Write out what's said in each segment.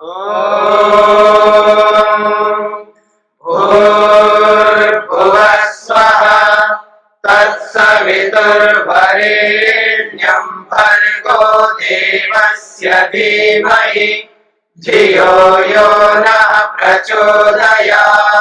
भूर्भुवः स्वः तत्सवितुर्वरेण्यं भर्गो देवस्य धीमहि धियो यो नः प्रचोदयात्।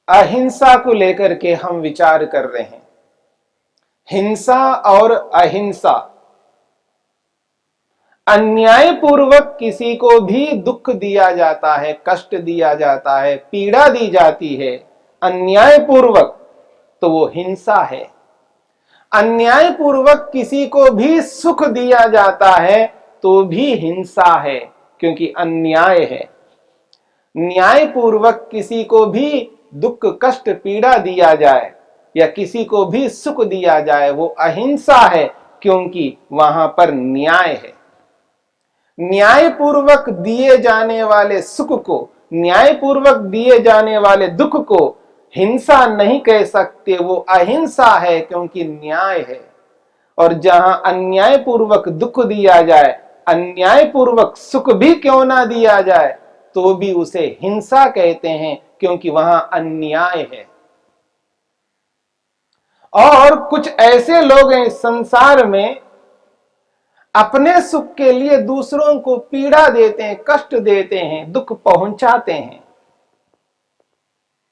अहिंसा को लेकर के हम विचार कर रहे हैं। हिंसा और अहिंसा, अन्यायपूर्वक किसी को भी दुख दिया जाता है, कष्ट दिया जाता है, पीड़ा दी जाती है अन्यायपूर्वक, तो वो हिंसा है। अन्यायपूर्वक किसी को भी सुख दिया जाता है तो भी हिंसा है, क्योंकि अन्याय है। न्यायपूर्वक किसी को भी दुख कष्ट पीड़ा दिया जाए या किसी को भी सुख दिया जाए वो अहिंसा है, क्योंकि वहां पर न्याय है। न्यायपूर्वक दिए जाने वाले सुख को, न्यायपूर्वक दिए जाने वाले दुख को हिंसा नहीं कह सकते, वो अहिंसा है, क्योंकि न्याय है। और जहां अन्यायपूर्वक दुख दिया जाए, अन्यायपूर्वक सुख भी क्यों ना दिया जाए, तो भी उसे हिंसा कहते हैं, क्योंकि वहां अन्याय है। और कुछ ऐसे लोग हैं इस संसार में, अपने सुख के लिए दूसरों को पीड़ा देते हैं, कष्ट देते हैं, दुख पहुंचाते हैं।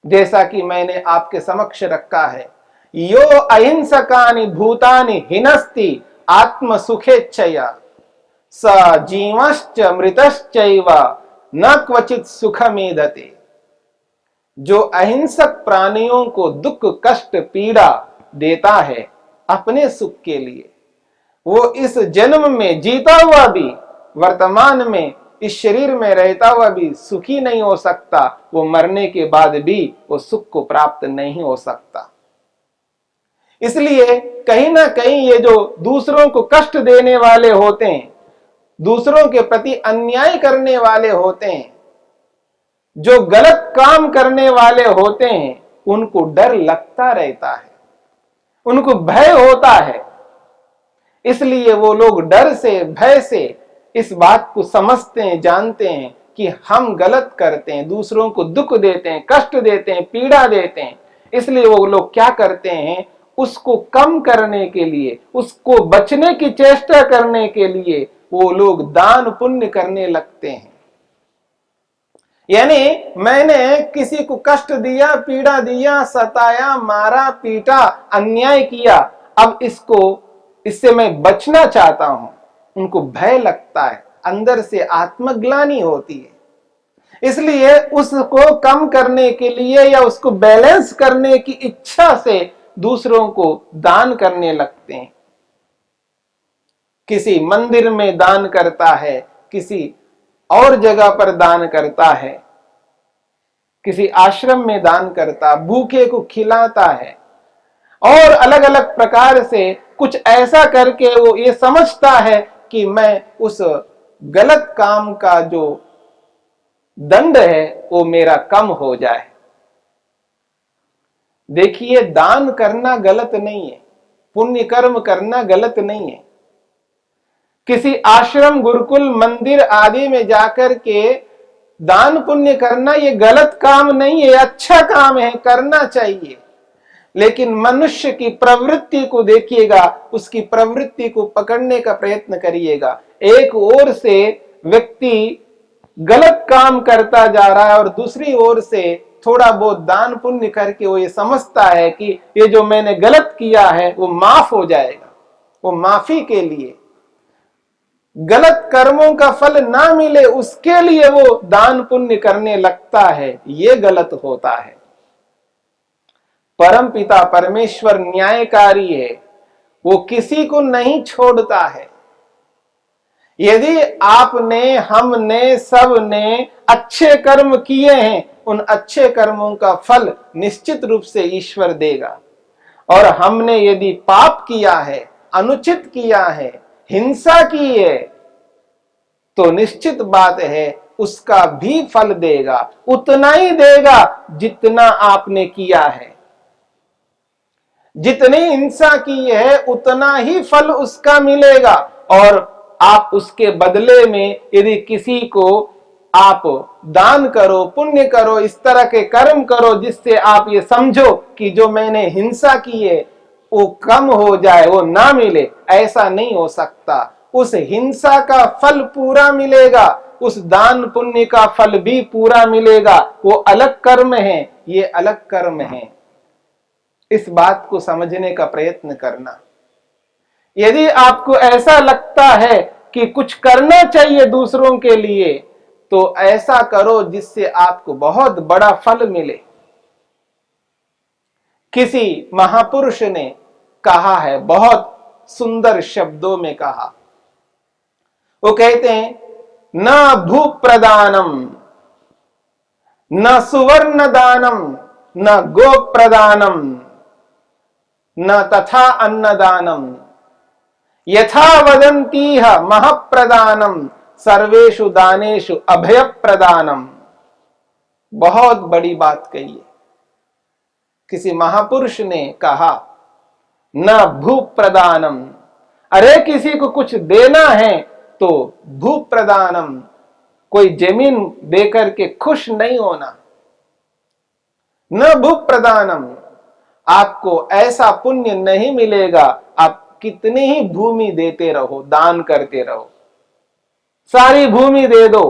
जैसा कि मैंने आपके समक्ष रखा है, यो अहिंसकानि भूतानि हिनस्ति आत्म सुखेच्छया स जीवश्च मृतश्चैव न क्वचित सुखमेधते। जो अहिंसक प्राणियों को दुख कष्ट पीड़ा देता है अपने सुख के लिए, वो इस जन्म में जीता हुआ भी, वर्तमान में इस शरीर में रहता हुआ भी सुखी नहीं हो सकता, वो मरने के बाद भी वो सुख को प्राप्त नहीं हो सकता। इसलिए कहीं ना कहीं ये जो दूसरों को कष्ट देने वाले होते हैं, दूसरों के प्रति अन्याय करने वाले होते हैं, जो गलत काम करने वाले होते हैं, उनको डर लगता रहता है, उनको भय होता है। इसलिए वो लोग डर से, भय से इस बात को समझते हैं, जानते हैं कि हम गलत करते हैं, दूसरों को दुख देते हैं, कष्ट देते हैं, पीड़ा देते हैं। इसलिए वो लोग क्या करते हैं, उसको कम करने के लिए, उसको बचने की चेष्टा करने के लिए वो लोग दान पुण्य करने लगते हैं। यानी मैंने किसी को कष्ट दिया, पीड़ा दिया, सताया, मारा, पीटा, अन्याय किया, अब इससे मैं बचना चाहता हूं। उनको भय लगता है, अंदर से आत्मग्लानि होती है। इसलिए उसको कम करने के लिए या उसको बैलेंस करने की इच्छा से दूसरों को दान करने लगते हैं। किसी मंदिर में दान करता है, किसी और जगह पर दान करता है, किसी आश्रम में दान करता, भूखे को खिलाता है, और अलग अलग प्रकार से कुछ ऐसा करके वो ये समझता है कि मैं उस गलत काम का जो दंड है वो मेरा कम हो जाए। देखिए, दान करना गलत नहीं है, पुण्य कर्म करना गलत नहीं है। किसी आश्रम, गुरुकुल, मंदिर आदि में जाकर के दान पुण्य करना ये गलत काम नहीं है, अच्छा काम है, करना चाहिए। लेकिन मनुष्य की प्रवृत्ति को देखिएगा, उसकी प्रवृत्ति को पकड़ने का प्रयत्न करिएगा। एक ओर से व्यक्ति गलत काम करता जा रहा है और दूसरी ओर से थोड़ा बहुत दान पुण्य करके वो ये समझता है कि ये जो मैंने गलत किया है वो माफ हो जाएगा। वो माफी के लिए, गलत कर्मों का फल ना मिले उसके लिए वो दान पुण्य करने लगता है, ये गलत होता है। परम पिता परमेश्वर न्यायकारी है, वो किसी को नहीं छोड़ता है। यदि आपने, हमने, सबने अच्छे कर्म किए हैं, उन अच्छे कर्मों का फल निश्चित रूप से ईश्वर देगा। और हमने यदि पाप किया है, अनुचित किया है, हिंसा की है, तो निश्चित बात है उसका भी फल देगा, उतना ही देगा जितना आपने किया है। जितनी हिंसा की है उतना ही फल उसका मिलेगा। और आप उसके बदले में यदि किसी को आप दान करो, पुण्य करो, इस तरह के कर्म करो जिससे आप ये समझो कि जो मैंने हिंसा की है वो कम हो जाए, वो ना मिले, ऐसा नहीं हो सकता। उस हिंसा का फल पूरा मिलेगा, उस दान पुण्य का फल भी पूरा मिलेगा। वो अलग कर्म है, ये अलग कर्म है। इस बात को समझने का प्रयत्न करना। यदि आपको ऐसा लगता है कि कुछ करना चाहिए दूसरों के लिए, तो ऐसा करो जिससे आपको बहुत बड़ा फल मिले। किसी महापुरुष ने कहा है, बहुत सुंदर शब्दों में कहा, वो कहते हैं, न भू प्रदानम, न सुवर्ण दानम, न गो प्रदानम, न तथा अन्नदानम, यथा वदन्तीह महप्रदानम, सर्वेषु दानेषु अभय प्रदानम। बहुत बड़ी बात कही है। किसी महापुरुष ने कहा, न भू प्रदानम, अरे किसी को कुछ देना है तो भू प्रदानम, कोई जमीन देकर के खुश नहीं होना। न भू प्रदानम, आपको ऐसा पुण्य नहीं मिलेगा, आप कितनी ही भूमि देते रहो, दान करते रहो, सारी भूमि दे दो,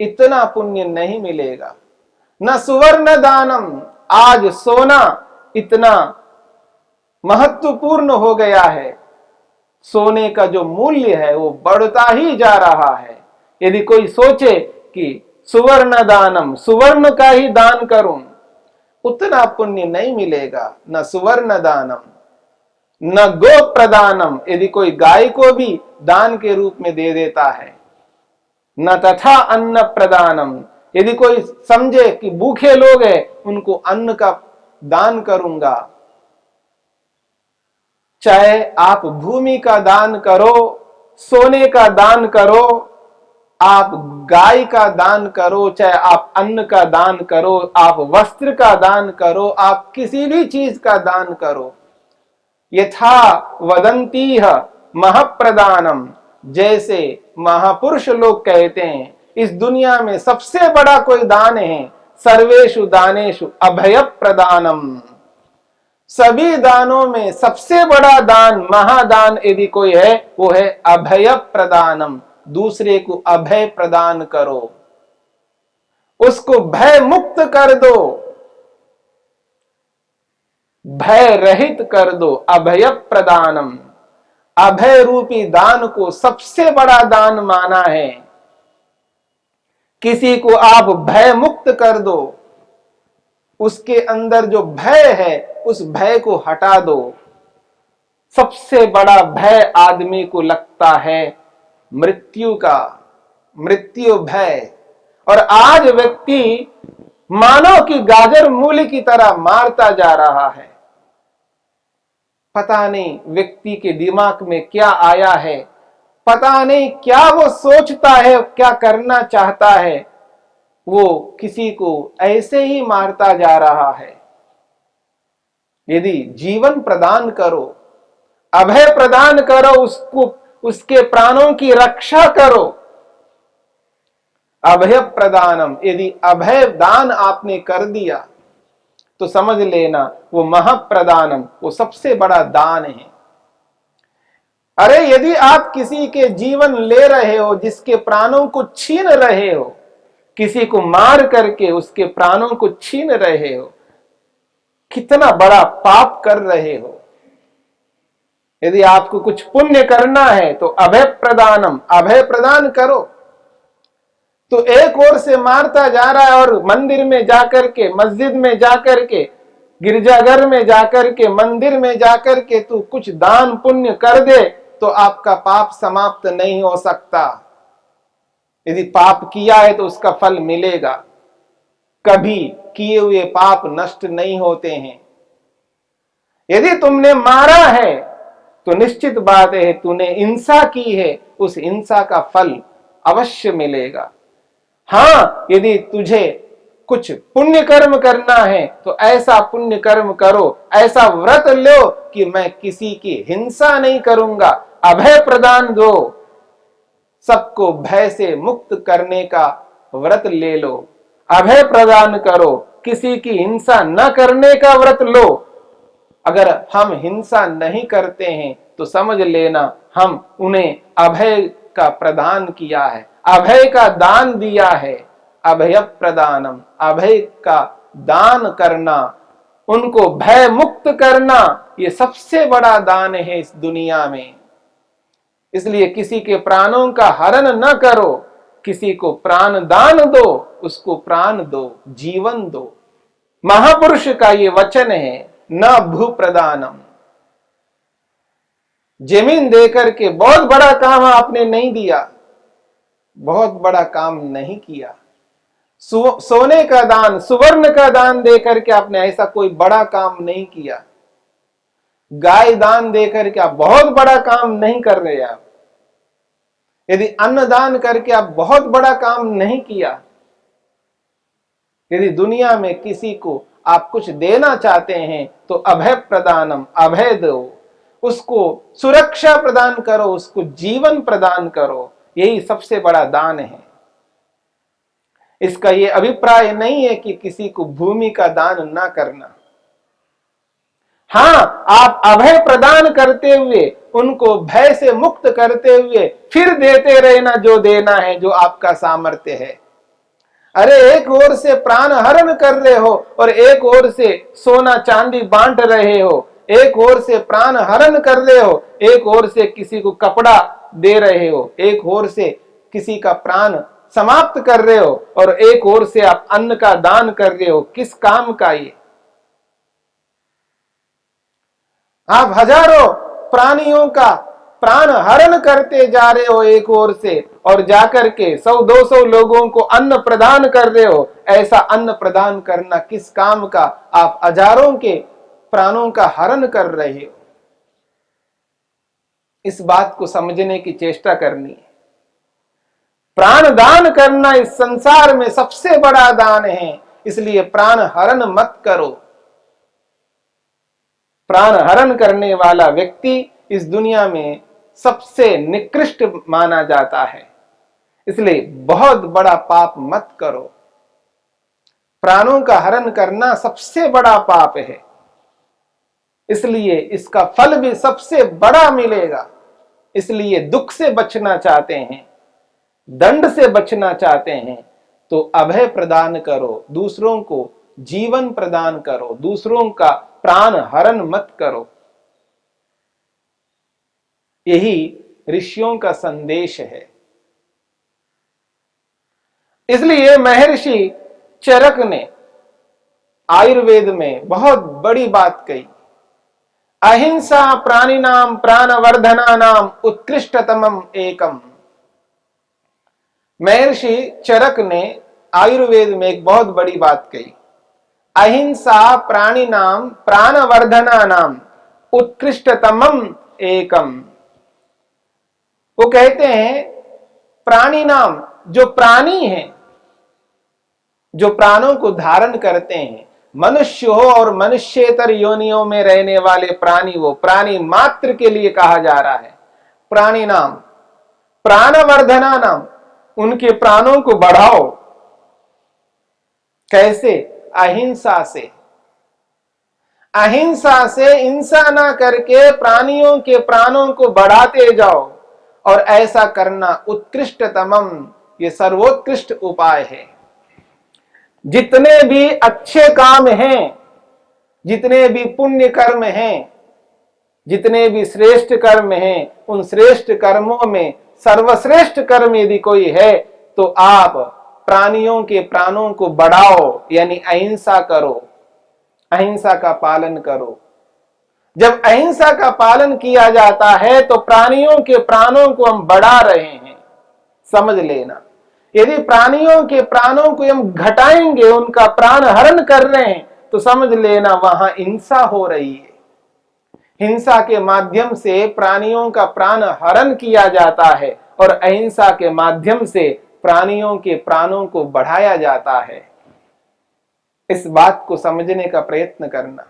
इतना पुण्य नहीं मिलेगा। न सुवर्ण दानम, आज सोना इतना महत्वपूर्ण हो गया है, सोने का जो मूल्य है वो बढ़ता ही जा रहा है। यदि कोई सोचे कि सुवर्ण दानम, सुवर्ण का ही दान करूं, उतना पुण्य नहीं मिलेगा। न सुवर्ण दानम, न गो प्रदानम, यदि कोई गाय को भी दान के रूप में दे देता है। न तथा अन्न प्रदानम, यदि कोई समझे कि भूखे लोग हैं उनको अन्न का दान करूंगा। चाहे आप भूमि का दान करो, सोने का दान करो, आप गाय का दान करो, चाहे आप अन्न का दान करो, आप वस्त्र का दान करो, आप किसी भी चीज का दान करो। यथा वदंतीह महप्रदानम, जैसे महापुरुष लोग कहते हैं, इस दुनिया में सबसे बड़ा कोई दान है, सर्वेषु दानेषु अभय प्रदानम, सभी दानों में सबसे बड़ा दान, महादान यदि कोई है वो है अभय प्रदानम, दूसरे को अभय प्रदान करो, उसको भय मुक्त कर दो, भय रहित कर दो। अभय प्रदानम, अभय रूपी दान को सबसे बड़ा दान माना है। किसी को आप भय मुक्त कर दो, उसके अंदर जो भय है उस भय को हटा दो। सबसे बड़ा भय आदमी को लगता है मृत्यु का, मृत्यु भय। और आज व्यक्ति मानव की गाजर मूली की तरह मारता जा रहा है। पता नहीं व्यक्ति के दिमाग में क्या आया है, पता नहीं क्या वो सोचता है, क्या करना चाहता है, वो किसी को ऐसे ही मारता जा रहा है। यदि जीवन प्रदान करो, अभय प्रदान करो, उसको, उसके प्राणों की रक्षा करो। अभय प्रदानम, यदि अभय दान आपने कर दिया तो समझ लेना वो महाप्रदानम, वो सबसे बड़ा दान है। अरे यदि आप किसी के जीवन ले रहे हो, जिसके प्राणों को छीन रहे हो, किसी को मार करके उसके प्राणों को छीन रहे हो, कितना बड़ा पाप कर रहे हो। यदि आपको कुछ पुण्य करना है तो अभय प्रदानम, अभय प्रदान करो। तो एक ओर से मारता जा रहा है और मंदिर में जाकर के, मस्जिद में जाकर के, गिरजाघर में जाकर के, मंदिर में जाकर के तू कुछ दान पुण्य कर दे तो आपका पाप समाप्त नहीं हो सकता। यदि पाप किया है तो उसका फल मिलेगा। कभी किए हुए पाप नष्ट नहीं होते हैं। यदि तुमने मारा है तो निश्चित बात है तूने हिंसा की है, उस हिंसा का फल अवश्य मिलेगा। हाँ, यदि तुझे कुछ पुण्य कर्म करना है तो ऐसा पुण्य कर्म करो, ऐसा व्रत लो कि मैं किसी की हिंसा नहीं करूंगा, अभय प्रदान दो, सबको भय से मुक्त करने का व्रत ले लो, अभय प्रदान करो, किसी की हिंसा न करने का व्रत लो। अगर हम हिंसा नहीं करते हैं तो समझ लेना हम उन्हें अभय का प्रदान किया है, अभय का दान दिया है। अभय प्रदानम, अभय का दान करना, उनको भय मुक्त करना, ये सबसे बड़ा दान है इस दुनिया में। इसलिए किसी के प्राणों का हरण न करो, किसी को प्राण दान दो, उसको प्राण दो, जीवन दो। महापुरुष का ये वचन है, न भू प्रदानम। जमीन देकर के बहुत बड़ा काम आपने नहीं दिया, बहुत बड़ा काम नहीं किया। सोने का दान, सुवर्ण का दान देकर के आपने ऐसा कोई बड़ा काम नहीं किया। गाय दान देकर के आप बहुत बड़ा काम नहीं कर रहे आप। यदि अन्न दान करके आप बहुत बड़ा काम नहीं किया। यदि दुनिया में किसी को आप कुछ देना चाहते हैं तो अभय प्रदानम, अभय दो, उसको सुरक्षा प्रदान करो, उसको जीवन प्रदान करो, यही सबसे बड़ा दान है। इसका यह अभिप्राय नहीं है कि किसी को भूमि का दान ना करना। हाँ, आप अभय प्रदान करते हुए, उनको भय से मुक्त करते हुए फिर देते रहना जो देना है, जो आपका सामर्थ्य है। अरे एक ओर से प्राण हरण कर रहे हो और एक ओर से सोना चांदी बांट रहे हो, एक ओर से प्राण हरण कर रहे हो, एक ओर से किसी को कपड़ा दे रहे हो, एक ओर से किसी का प्राण समाप्त कर रहे हो और एक ओर से आप अन्न का दान कर रहे हो। किस काम का ये? आप हजारों प्राणियों का प्राण हरण करते जा रहे हो एक ओर से, और जाकर के 100-200 लोगों को अन्न प्रदान कर रहे हो। ऐसा अन्न प्रदान करना किस काम का? आप हजारों के प्राणों का हरण कर रहे हो। इस बात को समझने की चेष्टा करनी है। प्राण दान करना इस संसार में सबसे बड़ा दान है, इसलिए प्राण हरण मत करो। प्राण हरण करने वाला व्यक्ति इस दुनिया में सबसे निकृष्ट माना जाता है, इसलिए बहुत बड़ा पाप मत करो। प्राणों का हरण करना सबसे बड़ा पाप है, इसलिए इसका फल भी सबसे बड़ा मिलेगा। इसलिए दुख से बचना चाहते हैं, दंड से बचना चाहते हैं, तो अभय प्रदान करो, दूसरों को जीवन प्रदान करो, दूसरों का प्राण हरण मत करो। यही ऋषियों का संदेश है। इसलिए महर्षि चरक ने आयुर्वेद में बहुत बड़ी बात कही, अहिंसा प्राणिनाम प्राणवर्धनानाम उत्कृष्टतमम एकम। महर्षि चरक ने आयुर्वेद में एक बहुत बड़ी बात कही, अहिंसा प्राणिनाम प्राणवर्धनानाम उत्कृष्टतमम एकम। वो कहते हैं प्राणी नाम, जो प्राणी हैं, जो प्राणों को धारण करते हैं, मनुष्य हो और मनुष्येतर योनियों में रहने वाले प्राणी, वो प्राणी मात्र के लिए कहा जा रहा है प्राणी नाम। प्राणवर्धना नाम, उनके प्राणों को बढ़ाओ। कैसे? अहिंसा से। अहिंसा से हिंसा ना करके प्राणियों के प्राणों को बढ़ाते जाओ, और ऐसा करना उत्कृष्टतमम, ये सर्वोत्कृष्ट उपाय है। जितने भी अच्छे काम हैं, जितने भी पुण्य कर्म हैं, जितने भी श्रेष्ठ कर्म हैं, उन श्रेष्ठ कर्मों में सर्वश्रेष्ठ कर्म यदि कोई है तो आप प्राणियों के प्राणों को बढ़ाओ, यानी अहिंसा करो, अहिंसा का पालन करो। जब अहिंसा का पालन किया जाता है तो प्राणियों के प्राणों को हम बढ़ा रहे हैं, समझ लेना। यदि प्राणियों के प्राणों को हम घटाएंगे, उनका प्राण हरण कर रहे हैं, तो समझ लेना वहां हिंसा हो रही है। हिंसा के माध्यम से प्राणियों का प्राण हरण किया जाता है और अहिंसा के माध्यम से प्राणियों के प्राणों को बढ़ाया जाता है। इस बात को समझने का प्रयत्न करना।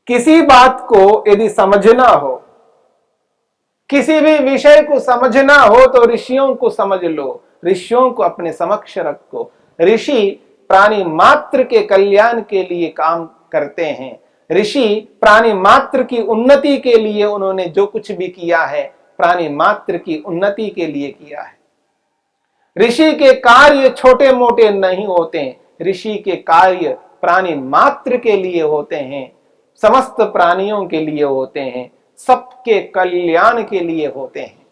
किसी बात को यदि समझना हो, किसी भी विषय को समझना हो तो ऋषियों को समझ लो, ऋषियों को अपने समक्ष रखो। ऋषि प्राणी मात्र के कल्याण के लिए काम करते हैं। ऋषि प्राणी मात्र की उन्नति के लिए उन्होंने जो कुछ भी किया है, प्राणी मात्र की उन्नति के लिए किया है। ऋषि के कार्य छोटे मोटे नहीं होते, ऋषि के कार्य प्राणी मात्र के लिए होते हैं, समस्त प्राणियों के लिए होते हैं, सबके कल्याण के लिए होते हैं।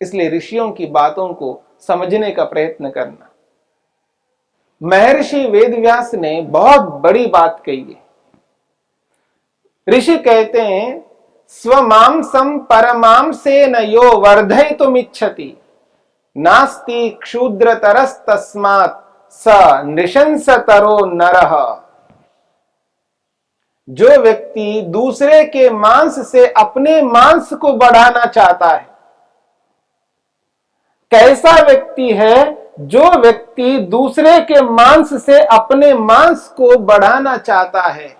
इसलिए ऋषियों की बातों को समझने का प्रयत्न करना। महर्षि वेदव्यास ने बहुत बड़ी बात कही है। ऋषि कहते हैं, स्वमांसम परमांसेन यो वर्धयितुमिच्छति नास्ति क्षुद्रतरस्तस्मात् स नृशंसतरो नरः। जो व्यक्ति दूसरे के मांस से अपने मांस को बढ़ाना चाहता है, कैसा व्यक्ति है जो व्यक्ति दूसरे के मांस से अपने मांस को बढ़ाना चाहता है,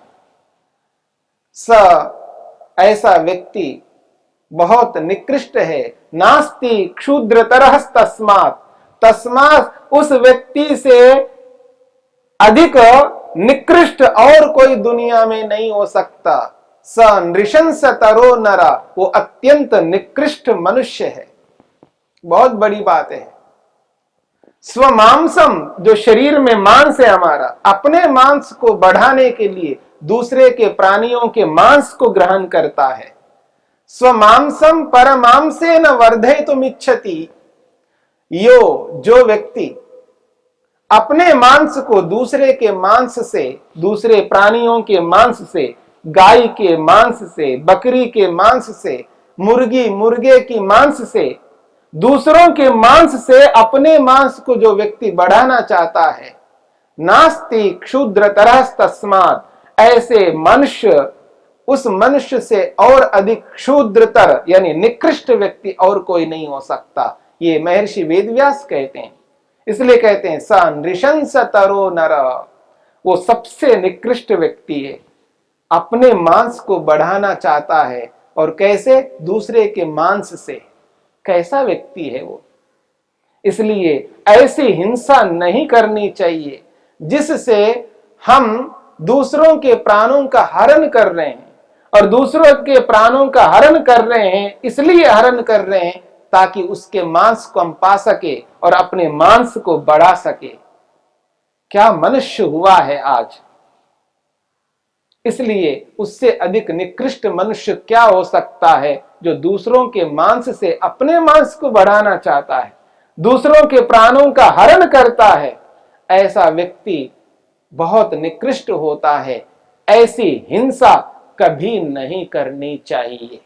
ऐसा व्यक्ति बहुत निकृष्ट है। नास्ति क्षुद्रतरः तस्मात् उस व्यक्ति से अधिक निकृष्ट और कोई दुनिया में नहीं हो सकता। स नृशंसतरो नरा, वो अत्यंत निकृष्ट मनुष्य है। बहुत बड़ी बात है। स्वमांसम, जो शरीर में मांस है हमारा, अपने मांस को बढ़ाने के लिए दूसरे के प्राणियों के मांस को ग्रहण करता है। स्वमांसम परमांसेन वर्धयितुमिच्छति, जो व्यक्ति अपने मांस को दूसरे के मांस से, दूसरे प्राणियों के मांस से, गाय के मांस से, बकरी के मांस से, मुर्गे की मांस से, दूसरों के मांस से अपने मांस को जो व्यक्ति बढ़ाना चाहता है, नास्ति क्षुद्रतरः तस्मात्, ऐसे मनुष्य, उस मनुष्य से और अधिक क्षुद्रतर यानी निकृष्ट व्यक्ति और कोई नहीं हो सकता। ये महर्षि वेदव्यास कहते हैं। इसलिए कहते हैं स नृशंसतरो नर, वो सबसे निकृष्ट व्यक्ति है, अपने मांस को बढ़ाना चाहता है। और कैसे? दूसरे के मांस से। कैसा व्यक्ति है वो? इसलिए ऐसी हिंसा नहीं करनी चाहिए जिससे हम दूसरों के प्राणों का हरण कर रहे हैं। और दूसरों के प्राणों का हरण कर रहे हैं, इसलिए हरण कर रहे हैं ताकि उसके मांस को हम पा सके और अपने मांस को बढ़ा सके। क्या मनुष्य हुआ है आज? इसलिए उससे अधिक निकृष्ट मनुष्य क्या हो सकता है जो दूसरों के मांस से अपने मांस को बढ़ाना चाहता है, दूसरों के प्राणों का हरण करता है। ऐसा व्यक्ति बहुत निकृष्ट होता है। ऐसी हिंसा कभी नहीं करनी चाहिए।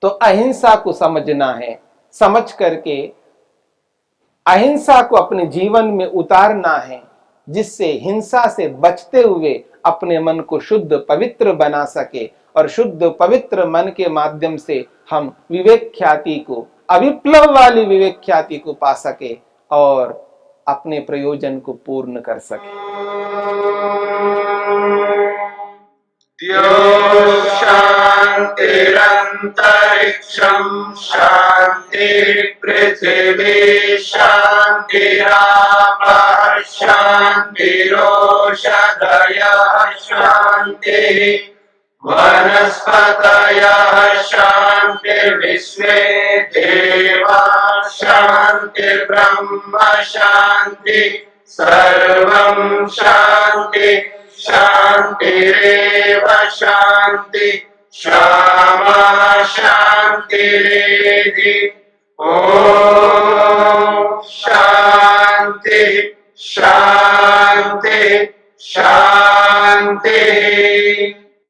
तो अहिंसा को समझना है, समझ करके अहिंसा को अपने जीवन में उतारना है, जिससे हिंसा से बचते हुए अपने मन को शुद्ध पवित्र बना सके और शुद्ध पवित्र मन के माध्यम से हम विवेक ख्याति को, अविप्लव वाली विवेक ख्याति को पा सके और अपने प्रयोजन को पूर्ण कर सके। शांतिरंतरिक्षं शांति पृथिवी शांतिरापः शांतिरोषधयः शांति वनस्पतयः शांतिर्विश्वे देवाः शांतिर्ब्रह्म शांति सर्वं शांति शांतिरेव शांति क्षमा शांतिरेधि। ओम शांति शांति शांति।